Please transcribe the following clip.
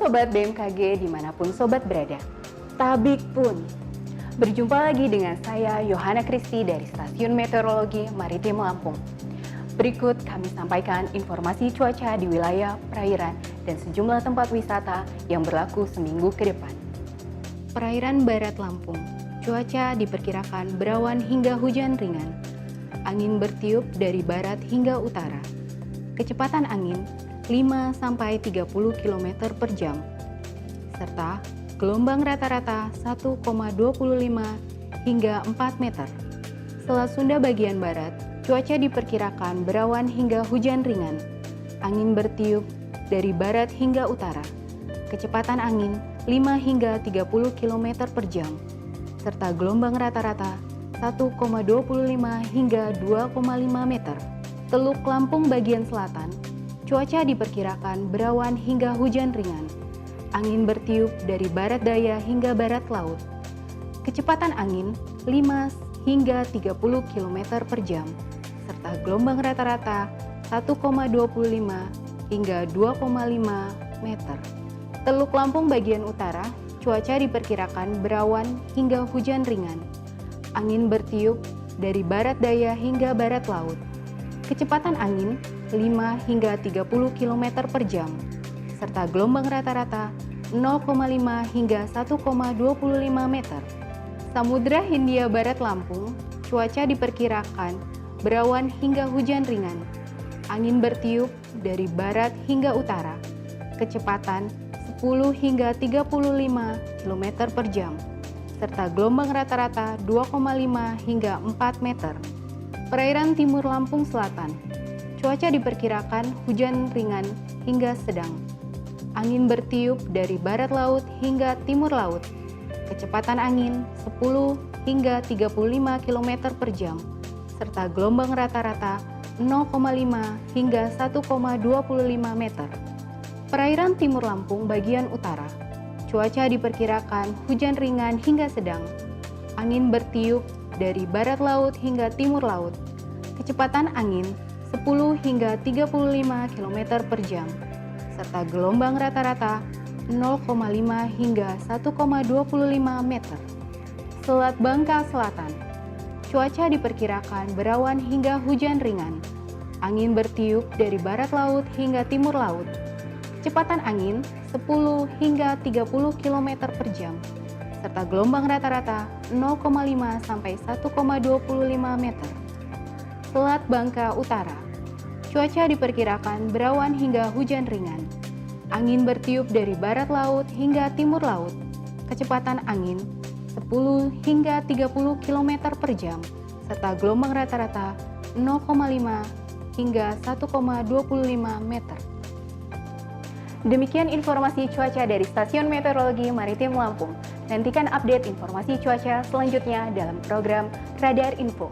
Sobat BMKG dimanapun Sobat berada. Tabik pun. Berjumpa lagi dengan saya Yohana Kristi dari Stasiun Meteorologi Maritim Lampung. Berikut kami sampaikan informasi cuaca di wilayah perairan dan sejumlah tempat wisata yang berlaku seminggu ke depan. Perairan Barat Lampung, cuaca diperkirakan berawan hingga hujan ringan. Angin bertiup dari barat hingga utara. Kecepatan angin 5-30 km per jam, serta gelombang rata-rata 1,25 hingga 4 meter. Selat Sunda bagian barat, cuaca diperkirakan berawan hingga hujan ringan. Angin bertiup dari barat hingga utara. Kecepatan angin 5 hingga 30 km per jam, serta gelombang rata-rata 1,25 hingga 2,5 meter. Teluk Lampung bagian selatan, cuaca diperkirakan berawan hingga hujan ringan. Angin bertiup dari barat daya hingga barat laut. Kecepatan angin 5 hingga 30 km per jam, serta gelombang rata-rata 1,25 hingga 2,5 meter. Teluk Lampung bagian utara, cuaca diperkirakan berawan hingga hujan ringan. Angin bertiup dari barat daya hingga barat laut. Kecepatan angin 5 hingga 30 km per jam, serta gelombang rata-rata 0,5 hingga 1,25 meter. Samudra Hindia Barat Lampung, cuaca diperkirakan berawan hingga hujan ringan. Angin bertiup dari barat hingga utara. Kecepatan 10 hingga 35 km per jam, serta gelombang rata-rata 2,5 hingga 4 meter. Perairan Timur Lampung Selatan, cuaca diperkirakan hujan ringan hingga sedang. Angin bertiup dari barat laut hingga timur laut. Kecepatan angin 10 hingga 35 km per jam, serta gelombang rata-rata 0,5 hingga 1,25 meter. Perairan Timur Lampung bagian utara, cuaca diperkirakan hujan ringan hingga sedang. Angin bertiup dari barat laut hingga timur laut. Kecepatan angin 10 hingga 35 km per jam, serta gelombang rata-rata 0,5 hingga 1,25 meter. Selat Bangka Selatan, cuaca diperkirakan berawan hingga hujan ringan. Angin bertiup dari barat laut hingga timur laut. Kecepatan angin 10 hingga 30 km per jam, serta gelombang rata-rata 0,5 sampai 1,25 meter. Selat Bangka Utara, cuaca diperkirakan berawan hingga hujan ringan. Angin bertiup dari barat laut hingga timur laut. Kecepatan angin 10 hingga 30 km per jam, serta gelombang rata-rata 0,5 hingga 1,25 meter. Demikian informasi cuaca dari Stasiun Meteorologi Maritim Lampung. Nantikan update informasi cuaca selanjutnya dalam program Radar Info.